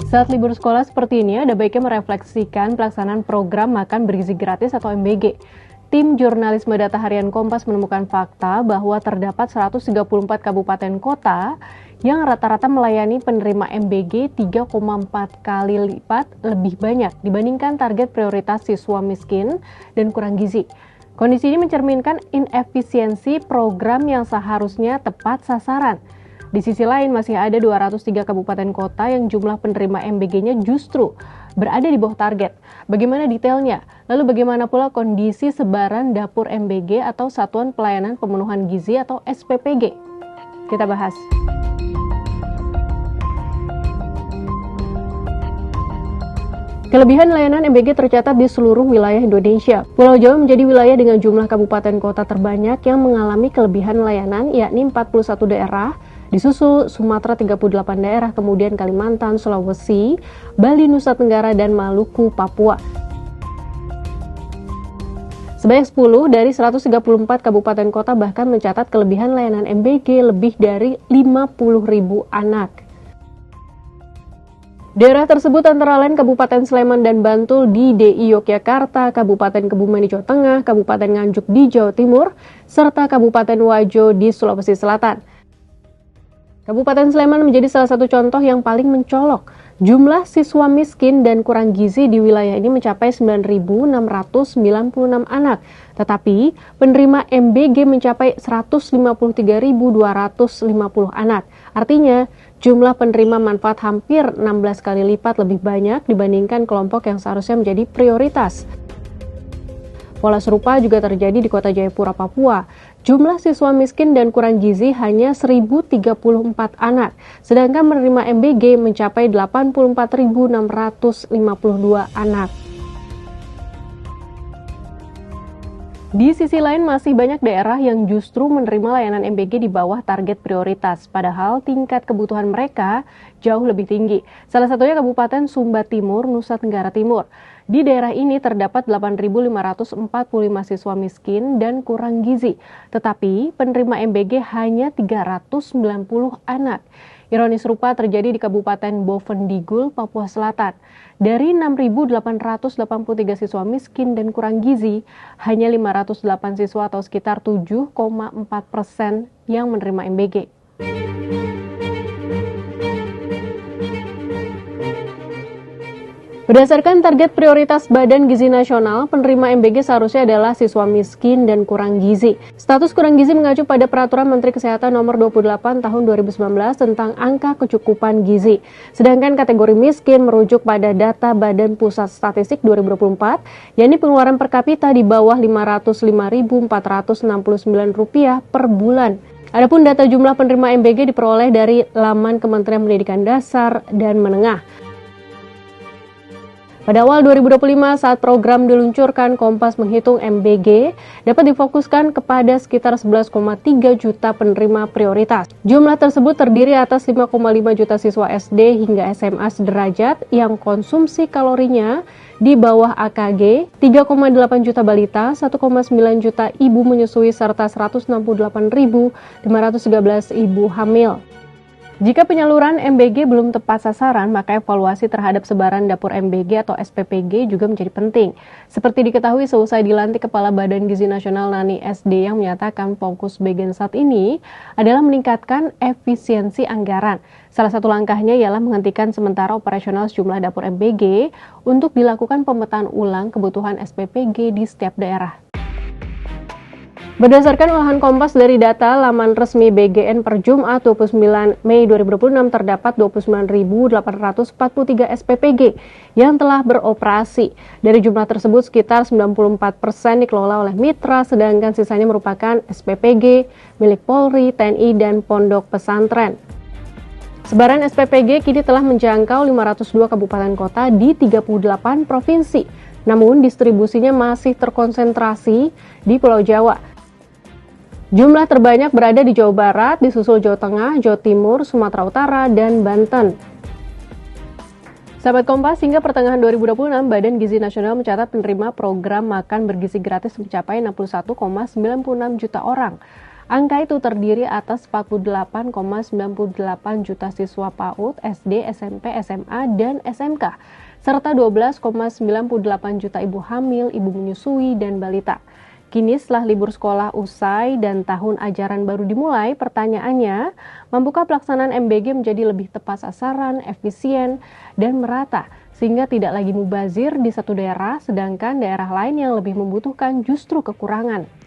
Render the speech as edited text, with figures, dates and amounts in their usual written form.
Saat libur sekolah seperti ini, ada baiknya merefleksikan pelaksanaan program makan bergizi gratis atau MBG. Tim Jurnalisme Data Harian Kompas menemukan fakta bahwa terdapat 134 kabupaten kota yang rata-rata melayani penerima MBG 3,4 kali lipat lebih banyak dibandingkan target prioritas siswa miskin dan kurang gizi. Kondisi ini mencerminkan inefisiensi program yang seharusnya tepat sasaran. Di sisi lain, masih ada 203 kabupaten kota yang jumlah penerima MBG-nya justru berada di bawah target. Bagaimana detailnya? Lalu bagaimana pula kondisi sebaran dapur MBG atau Satuan Pelayanan Pemenuhan Gizi atau SPPG? Kita bahas. Kelebihan layanan MBG tercatat di seluruh wilayah Indonesia. Pulau Jawa menjadi wilayah dengan jumlah kabupaten kota terbanyak yang mengalami kelebihan layanan, yakni 41 daerah, disusul Sumatera 38 daerah, kemudian Kalimantan, Sulawesi, Bali, Nusa Tenggara, dan Maluku, Papua. Sebanyak 10 dari 134 kabupaten kota bahkan mencatat kelebihan layanan MBG lebih dari 50.000 anak. Daerah tersebut antara lain Kabupaten Sleman dan Bantul di DI Yogyakarta, Kabupaten Kebumen di Jawa Tengah, Kabupaten Nganjuk di Jawa Timur, serta Kabupaten Wajo di Sulawesi Selatan. Kabupaten Sleman menjadi salah satu contoh yang paling mencolok. Jumlah siswa miskin dan kurang gizi di wilayah ini mencapai 9.696 anak, tetapi penerima MBG mencapai 153.250 anak. Artinya, jumlah penerima manfaat hampir 16 kali lipat lebih banyak dibandingkan kelompok yang seharusnya menjadi prioritas. Pola serupa juga terjadi di Kota Jayapura, Papua. Jumlah siswa miskin dan kurang gizi hanya 1.034 anak, sedangkan menerima MBG mencapai 84.652 anak. Di sisi lain, masih banyak daerah yang justru menerima layanan MBG di bawah target prioritas, padahal tingkat kebutuhan mereka jauh lebih tinggi. Salah satunya Kabupaten Sumba Timur, Nusa Tenggara Timur. Di daerah ini terdapat 8.545 siswa miskin dan kurang gizi, tetapi penerima MBG hanya 390 anak. Ironis serupa terjadi di Kabupaten Bovendigul, Papua Selatan. Dari 6.883 siswa miskin dan kurang gizi, hanya 508 siswa atau sekitar 7,4% yang menerima MBG. Berdasarkan target prioritas Badan Gizi Nasional, penerima MBG seharusnya adalah siswa miskin dan kurang gizi. Status kurang gizi mengacu pada Peraturan Menteri Kesehatan Nomor 28 Tahun 2019 tentang angka kecukupan gizi. Sedangkan kategori miskin merujuk pada data Badan Pusat Statistik 2024, yakni pengeluaran per kapita di bawah Rp505.469 per bulan. Adapun data jumlah penerima MBG diperoleh dari laman Kementerian Pendidikan Dasar dan Menengah. Pada awal 2025, saat program diluncurkan, Kompas menghitung MBG dapat difokuskan kepada sekitar 11,3 juta penerima prioritas. Jumlah tersebut terdiri atas 5,5 juta siswa SD hingga SMA sederajat yang konsumsi kalorinya di bawah AKG, 3,8 juta balita, 1,9 juta ibu menyusui, serta 168.513 ibu hamil. Jika penyaluran MBG belum tepat sasaran, maka evaluasi terhadap sebaran dapur MBG atau SPPG juga menjadi penting. Seperti diketahui seusai dilantik Kepala Badan Gizi Nasional Nani SD yang menyatakan fokus BGN saat ini adalah meningkatkan efisiensi anggaran. Salah satu langkahnya ialah menghentikan sementara operasional sejumlah dapur MBG untuk dilakukan pemetaan ulang kebutuhan SPPG di setiap daerah. Berdasarkan olahan Kompas dari data laman resmi BGN per Jumat 29 Mei 2026 terdapat 29.843 SPPG yang telah beroperasi. Dari jumlah tersebut sekitar 94% dikelola oleh mitra, sedangkan sisanya merupakan SPPG milik Polri, TNI, dan pondok pesantren. Sebaran SPPG kini telah menjangkau 502 kabupaten kota di 38 provinsi. Namun distribusinya masih terkonsentrasi di Pulau Jawa. Jumlah terbanyak berada di Jawa Barat, disusul Jawa Tengah, Jawa Timur, Sumatera Utara, dan Banten. Sahabat Kompas, hingga pertengahan 2026, Badan Gizi Nasional mencatat penerima program makan bergizi gratis mencapai 61,96 juta orang. Angka itu terdiri atas 48,98 juta siswa PAUD, SD, SMP, SMA, dan SMK, serta 12,98 juta ibu hamil, ibu menyusui, dan balita. Kini setelah libur sekolah usai dan tahun ajaran baru dimulai, pertanyaannya, mampukah pelaksanaan MBG menjadi lebih tepat sasaran, efisien, dan merata, sehingga tidak lagi mubazir di satu daerah, sedangkan daerah lain yang lebih membutuhkan justru kekurangan.